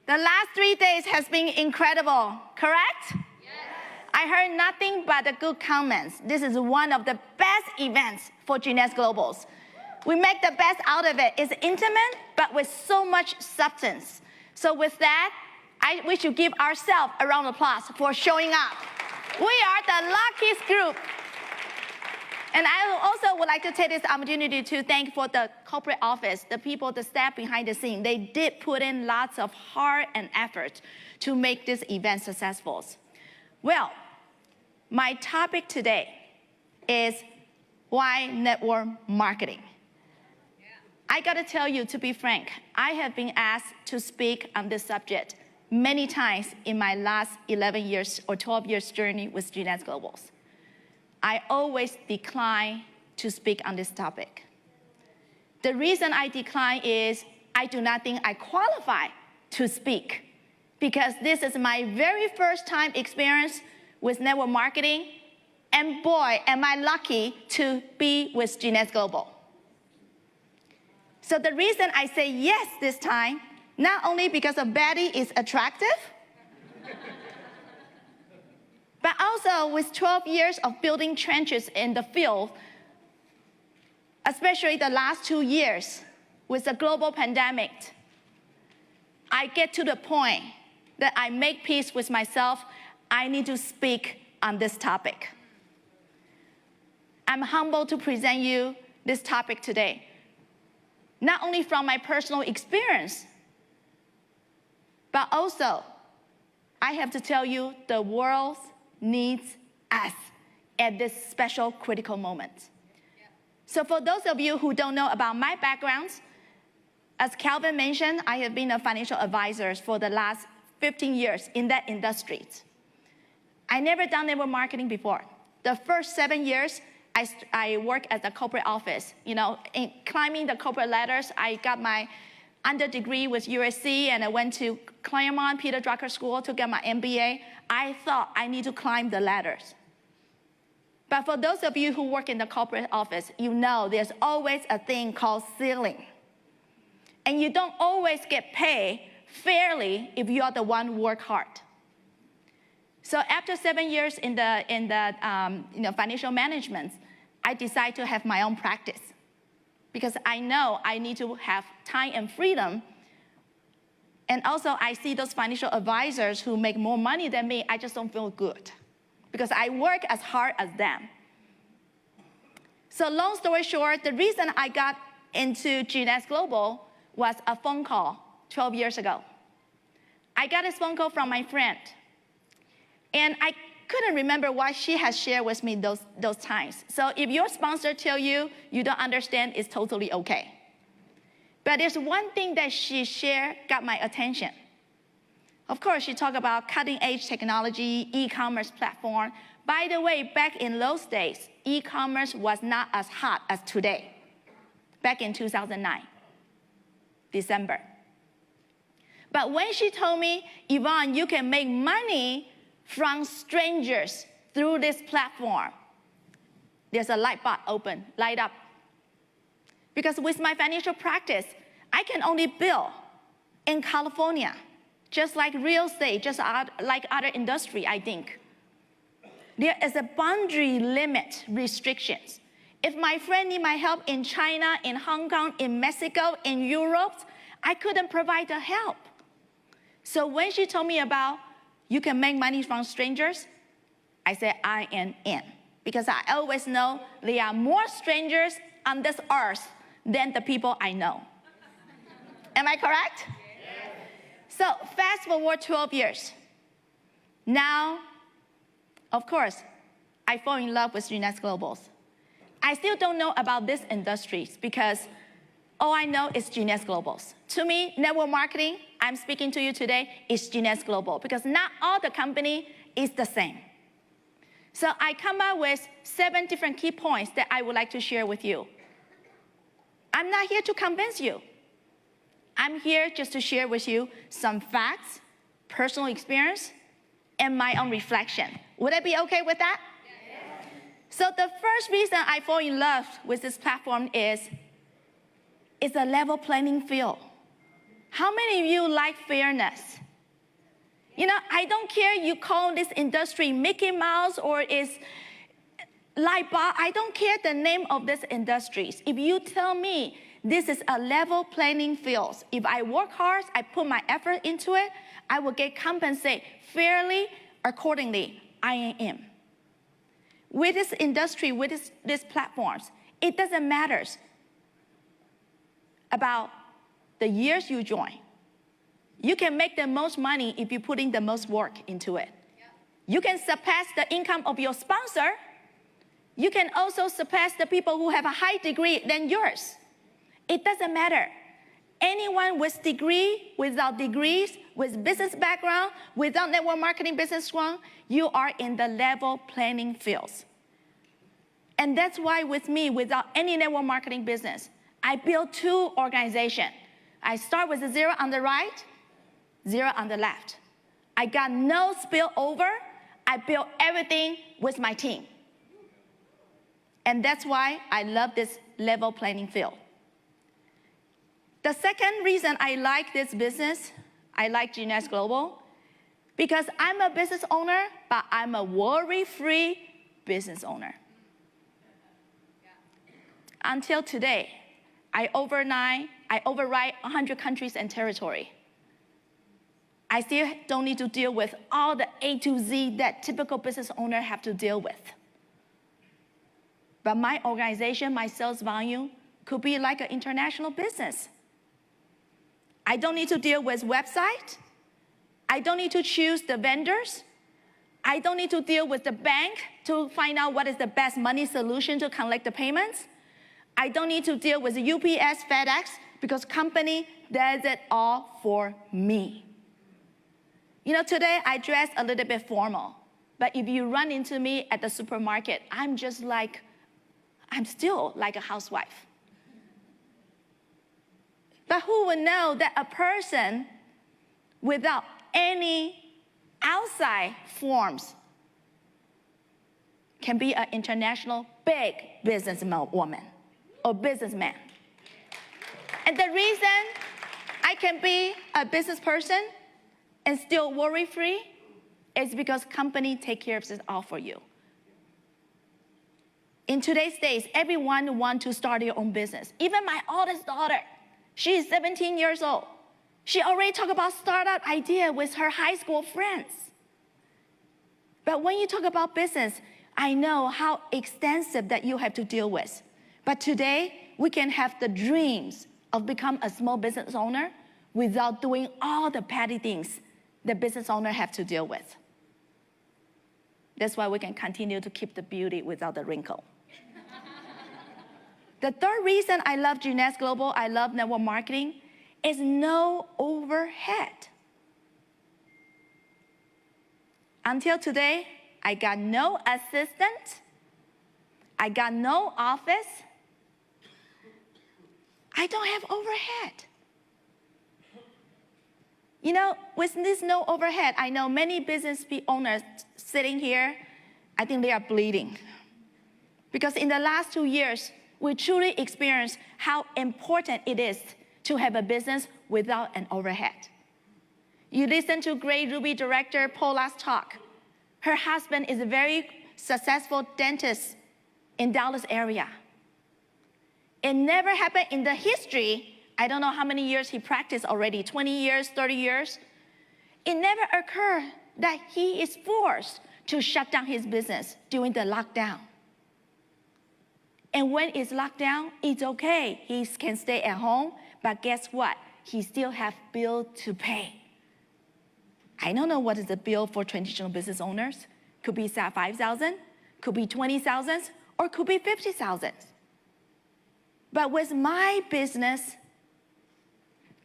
The last 3 days has been incredible, correct? Yes. I heard nothing but the good comments. This is one of the best events for Genius Globals. We make the best out of it. It's intimate, but with so much substance. So with that, we should give ourselves a round of applause for showing up. We are the luckiest group. And I also would like to take this opportunity to thank for the corporate office, the people, the staff behind the scene. They did put in lots of heart and effort to make this event successful. Well, my topic today is why network marketing. I gotta tell you, to be frank, I have been asked to speak on this subject many times in my last 11 years or 12 years journey with Genius Globals. I always decline to speak on this topic. The reason I decline is I do not think I qualify to speak, because this is my very first time experience with network marketing, and boy, am I lucky to be with Genius Global. So the reason I say yes this time, not only because of Betty is attractive, but also with 12 years of building trenches in the field, especially the last 2 years with the global pandemic, I get to the point that I make peace with myself. I need to speak on this topic. I'm humbled to present you this topic today, not only from my personal experience, but also I have to tell you the world needs us at this special critical moment. So for those of you who don't know about my background, as Calvin mentioned, I have been a financial advisor for the last 15 years in that industry. I never done network marketing before. The first 7 years, I worked at the corporate office. You know, in climbing the corporate ladders, I got my under degree with USC, and I went to Claremont Peter Drucker School to get my MBA. I thought I need to climb the ladders. But for those of you who work in the corporate office, you know there's always a thing called ceiling. And you don't always get paid fairly if you are the one who work hard. So after 7 years in the financial management, I decided to have my own practice, because I know I need to have time and freedom. And also I see those financial advisors who make more money than me, I just don't feel good, because I work as hard as them. So long story short, the reason I got into Genius Global was a phone call 12 years ago. I got this phone call from my friend, and I couldn't remember what she has shared with me those times. So if your sponsor tell you you don't understand, it's totally okay. But there's one thing that she shared got my attention. Of course, she talked about cutting-edge technology, e-commerce platform. By the way, back in those days, e-commerce was not as hot as today, back in 2009, December. But when she told me, Yvonne, you can make money from strangers through this platform, there's a light bulb light up. Because with my financial practice, I can only bill in California, just like real estate, just like other industry, I think. There is a boundary limit restrictions. If my friend need my help in China, in Hong Kong, in Mexico, in Europe, I couldn't provide the help. So when she told me about you can make money from strangers, I said I am in. Because I always know there are more strangers on this earth than the people I know. Am I correct? Yes. So fast forward 12 years. Now, of course, I fall in love with Genius Globals. I still don't know about this industries, because all I know is Genius Globals. To me, network marketing, I'm speaking to you today, is Genius Global, because not all the company is the same. So I come up with 7 different key points that I would like to share with you. I'm not here to convince you. I'm here just to share with you some facts, personal experience, and my own reflection. Would I be okay with that? Yes. So the first reason I fall in love with this platform is it's a level playing field. How many of you like fairness? You know, I don't care you call this industry Mickey Mouse or is light bulb. I don't care the name of these industries. If you tell me this is a level playing field, if I work hard, I put my effort into it, I will get compensated fairly, accordingly. I am. With this industry, with these platforms, it doesn't matter about the years you join. You can make the most money if you put in the most work into it. You can surpass the income of your sponsor. You can also surpass the people who have a higher degree than yours. It doesn't matter. Anyone with degree, without degrees, with business background, without network marketing business background, you are in the level playing fields. And that's why with me, without any network marketing business, I built 2 organizations. I start with a 0 on the right, 0 on the left. I got no spillover. I built everything with my team. And that's why I love this level playing field. The second reason I like this business, I like Genius Global, because I'm a business owner, but I'm a worry-free business owner. Until today, I override 100 countries and territory. I still don't need to deal with all the A to Z that typical business owners have to deal with. But my organization, my sales volume, could be like an international business. I don't need to deal with website. I don't need to choose the vendors. I don't need to deal with the bank to find out what is the best money solution to collect the payments. I don't need to deal with UPS, FedEx, because company does it all for me. You know, today I dress a little bit formal, but if you run into me at the supermarket, I'm still like a housewife. But who would know that a person without any outside forms can be an international big businesswoman or businessman? And the reason I can be a business person and still worry-free is because company take care of it all for you. In today's days, everyone wants to start their own business. Even my oldest daughter, she's 17 years old. She already talked about startup idea with her high school friends. But when you talk about business, I know how extensive that you have to deal with. But today, we can have the dreams of become a small business owner without doing all the petty things the business owner have to deal with. That's why we can continue to keep the beauty without the wrinkle. The third reason I love Genius Global, I love network marketing, is no overhead. Until today, I got no assistant. I got no office. I don't have overhead. You know, with this no overhead, I know many business owners sitting here, I think they are bleeding. Because in the last 2 years, we truly experienced how important it is to have a business without an overhead. You listen to great Ruby director Paula's talk. Her husband is a very successful dentist in Dallas area. It never happened in the history. I don't know how many years he practiced already, 20 years, 30 years. It never occurred that he is forced to shut down his business during the lockdown. And when it's locked down, it's okay. He can stay at home, but guess what? He still have bill to pay. I don't know what is the bill for traditional business owners. Could be $5,000, could be $20,000, or could be $50,000. But with my business,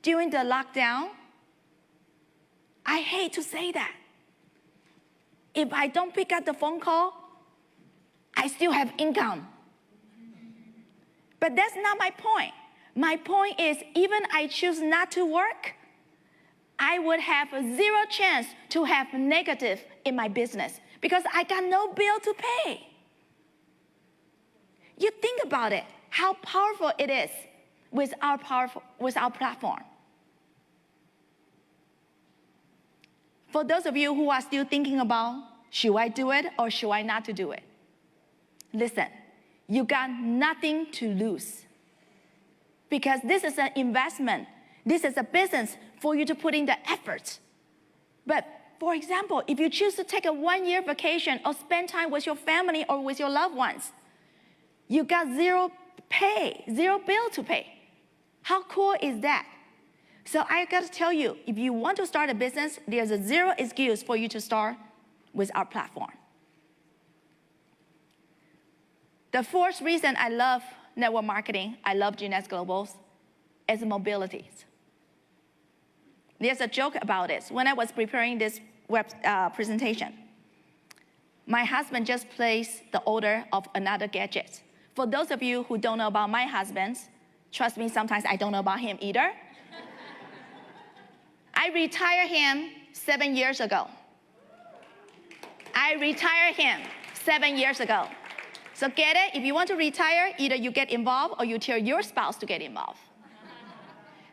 during the lockdown, I hate to say that. If I don't pick up the phone call, I still have income. But that's not my point. My point is, even I choose not to work, I would have a 0 chance to have negative in my business because I got no bill to pay. You think about it, how powerful it is with our platform. For those of you who are still thinking about, should I do it or should I not to do it? Listen, you got nothing to lose. Because this is an investment. This is a business for you to put in the effort. But for example, if you choose to take a 1-year vacation or spend time with your family or with your loved ones, you got zero bill to pay. How cool is that? So I got to tell you, if you want to start a business, there's a zero excuse for you to start with our platform. The fourth reason I love network marketing, I love Genius Global, is mobility. There's a joke about this. When I was preparing this presentation, my husband just placed the order of another gadget. For those of you who don't know about my husband, trust me, sometimes I don't know about him either. I retired him 7 years ago. So get it? If you want to retire, either you get involved or you tell your spouse to get involved.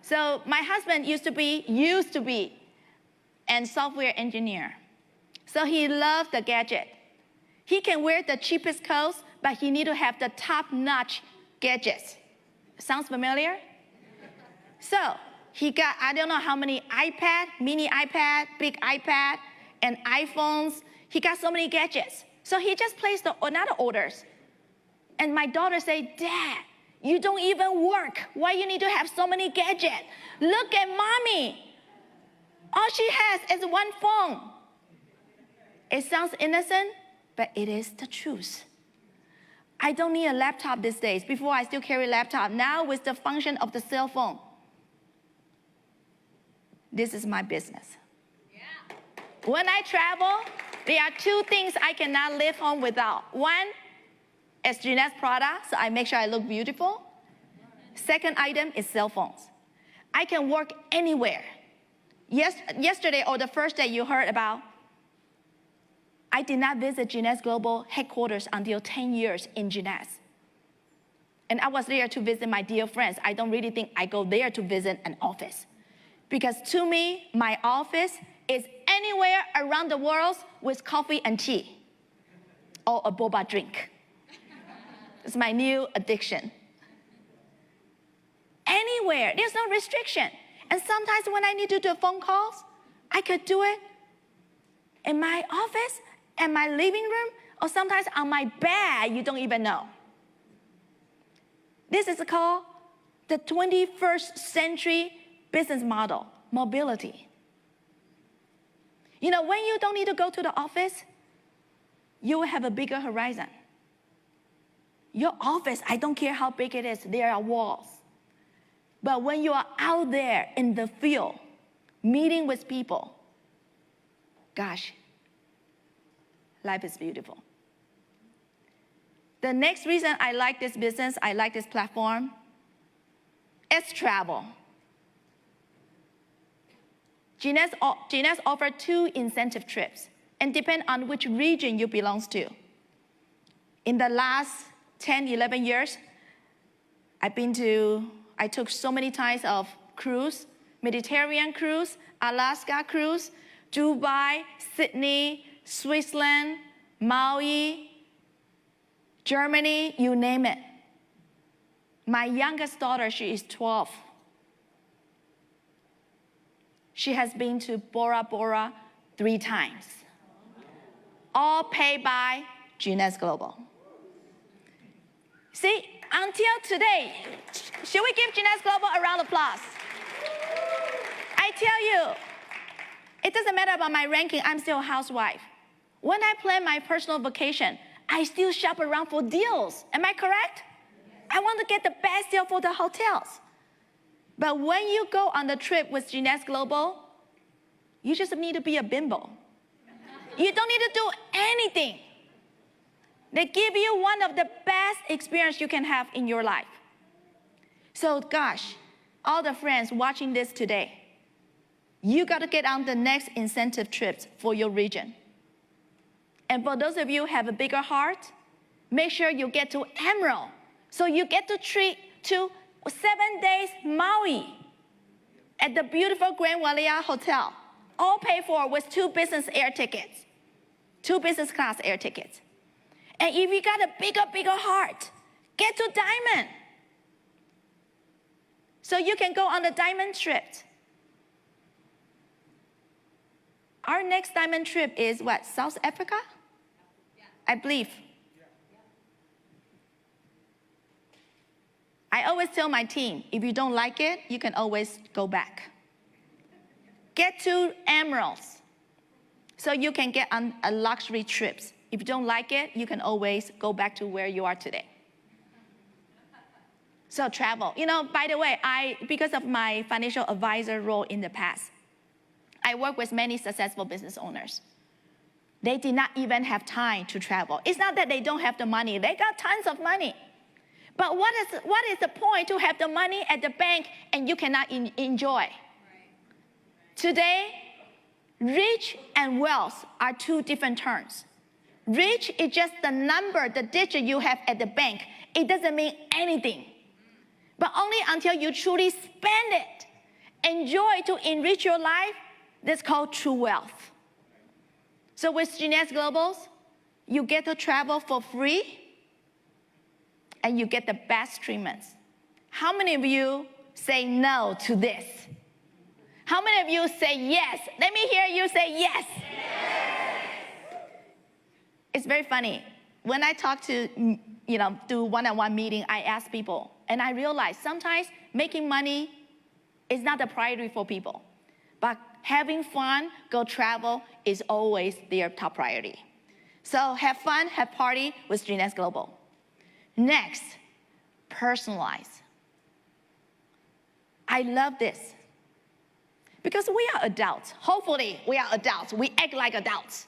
So my husband used to be a software engineer. So he loved the gadget. He can wear the cheapest clothes, but he need to have the top-notch gadgets. Sounds familiar? So he got, I don't know how many iPad, mini iPad, big iPad, and iPhones. He got so many gadgets. So he just placed another orders. And my daughter said, Dad, you don't even work. Why you need to have so many gadgets? Look at mommy. All she has is one phone. It sounds innocent, but it is the truth. I don't need a laptop these days. Before, I still carry a laptop. Now, with the function of the cell phone, this is my business. Yeah. When I travel, there are 2 things I cannot leave home without. One is Genius product, so I make sure I look beautiful. Second item is cell phones. I can work anywhere. Yesterday, or the first day you heard about, I did not visit Genius Global headquarters until 10 years in Genius. And I was there to visit my dear friends. I don't really think I go there to visit an office. Because to me, my office is anywhere around the world with coffee and tea or a boba drink. It's my new addiction. Anywhere, there's no restriction. And sometimes when I need to do phone calls, I could do it in my office, in my living room, or sometimes on my bed, you don't even know. This is called the 21st century business model, mobility. You know, when you don't need to go to the office, you will have a bigger horizon. Your office, I don't care how big it is, there are walls. But when you are out there in the field, meeting with people, gosh, life is beautiful. The next reason I like this business, I like this platform, is travel. Genius offers 2 incentive trips, and depend on which region you belong to. In the last 10, 11 years, I took so many types of cruise, Mediterranean cruise, Alaska cruise, Dubai, Sydney, Switzerland, Maui, Germany, you name it. My youngest daughter, she is 12. She has been to Bora Bora 3 times. All paid by Genius Global. See, until today, should we give Genius Global a round of applause? I tell you, it doesn't matter about my ranking, I'm still a housewife. When I plan my personal vacation, I still shop around for deals. Am I correct? I want to get the best deal for the hotels. But when you go on the trip with Genius Global, you just need to be a bimbo. You don't need to do anything. They give you one of the best experiences you can have in your life. So gosh, all the friends watching this today, you got to get on the next incentive trips for your region. And for those of you who have a bigger heart, make sure you get to Emerald. So you get to treat to 7 days Maui at the beautiful Grand Wailea Hotel. all paid for with 2 business air tickets, 2 business class air tickets. And if you got a bigger heart, get to Diamond. So you can go on the Diamond trip. Our next Diamond trip is what, South Africa? Yeah. I believe. Yeah. I always tell my team, if you don't like it, you can always go back. Get to Emeralds so you can get on a luxury trips. If you don't like it, you can always go back to where you are today. So travel. You know, by the way, because of my financial advisor role in the past, I work with many successful business owners. They did not even have time to travel. It's not that they don't have the money. They got tons of money. But what is the point to have the money at the bank and you cannot enjoy? Right. Today, rich and wealth are 2 different terms. Rich is just the number, the digit you have at the bank. It doesn't mean anything. But only until you truly spend it, enjoy to enrich your life, that's called true wealth. So with Genius Globals, you get to travel for free, and you get the best treatments. How many of you say no to this? How many of you say yes? Let me hear you say yes. Yes. It's very funny. When I talk to, do one-on-one meeting, I ask people, and I realize sometimes making money is not the priority for people. But having fun, go travel is always their top priority. So have fun, have party with Genius Global. Next, personalize. I love this. Because we are adults. Hopefully, we are adults. We act like adults.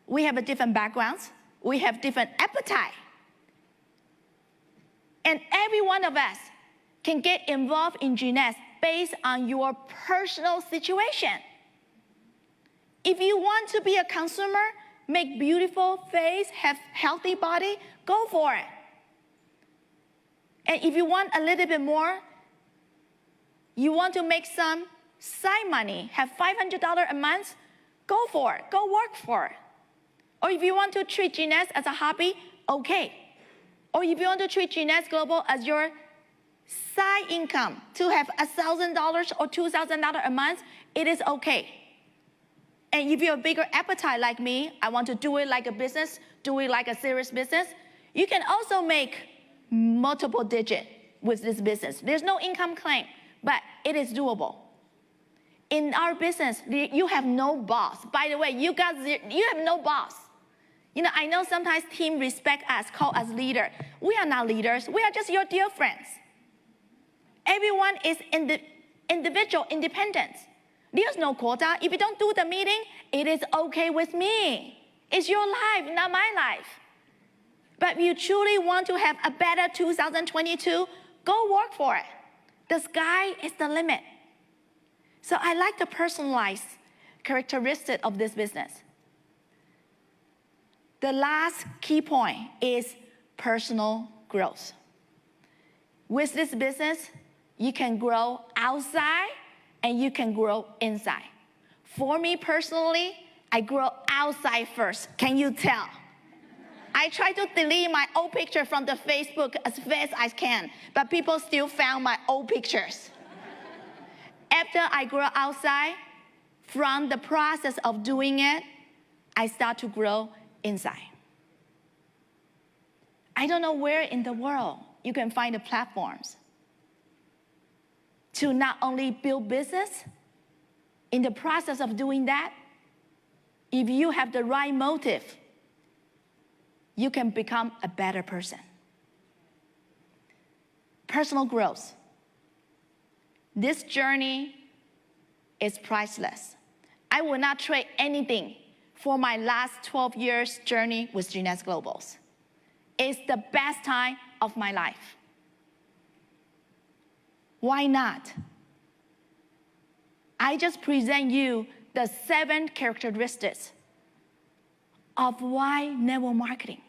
We have a different backgrounds. We have different appetite. And every one of us can get involved in Genius based on your personal situation. If you want to be a consumer, make beautiful face, have healthy body, go for it. And if you want a little bit more, you want to make some side money, have $500 a month, go for it, go work for it. Or if you want to treat Genius as a hobby, okay. Or if you want to treat Genius Global as your side income, to have $1,000 or $2,000 a month, it is okay. And if you have a bigger appetite like me, I want to do it like a business, do it like a serious business, you can also make multiple digits with this business. There's no income claim, but it is doable. In our business, you have no boss. By the way, you have no boss. I know sometimes team respect us, call us leader. We are not leaders. We are just your dear friends. Everyone is individual, independent. There's no quota. If you don't do the meeting, it is okay with me. It's your life, not my life. But if you truly want to have a better 2022, go work for it. The sky is the limit. So I like the personalized characteristic of this business. The last key point is personal growth. With this business, you can grow outside and you can grow inside. For me personally, I grow outside first. Can you tell? I try to delete my old picture from the Facebook as fast as I can, but people still found my old pictures. After I grow outside, from the process of doing it, I start to grow inside. I don't know where in the world you can find the platforms to not only build business, in the process of doing that, if you have the right motive, you can become a better person. Personal growth. This journey is priceless. I will not trade anything for my last 12 years journey with Genius Globals. It's the best time of my life. Why not? I just present you the 7 characteristics of why network marketing.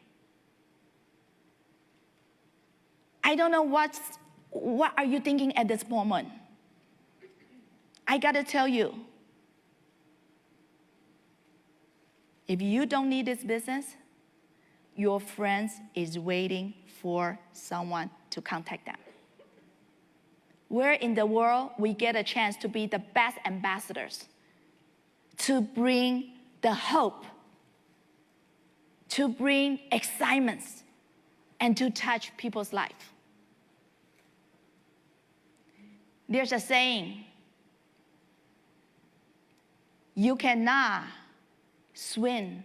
I don't know what are you thinking at this moment. I gotta tell you, if you don't need this business, your friends is waiting for someone to contact them. Where in the world we get a chance to be the best ambassadors, to bring the hope, to bring excitements, and to touch people's life. There's a saying, you cannot swim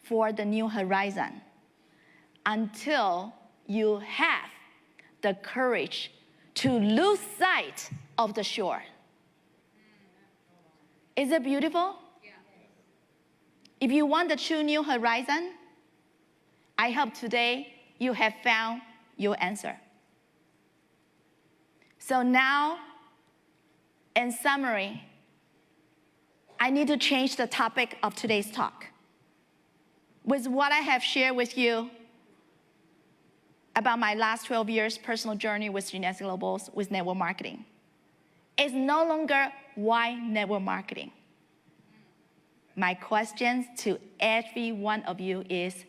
for the new horizon until you have the courage to lose sight of the shore. Is it beautiful? Yeah. If you want the true new horizon, I hope today you have found your answer. So now, in summary, I need to change the topic of today's talk. With what I have shared with you about my last 12 years personal journey with Genesis Global with network marketing, it's no longer why network marketing. My question to every one of you is,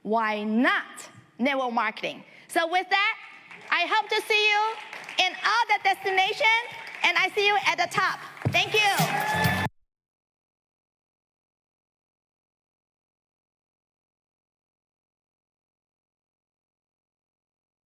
why not network marketing? So with that, I hope to see you in all the destinations, and I see you at the top. Thank you.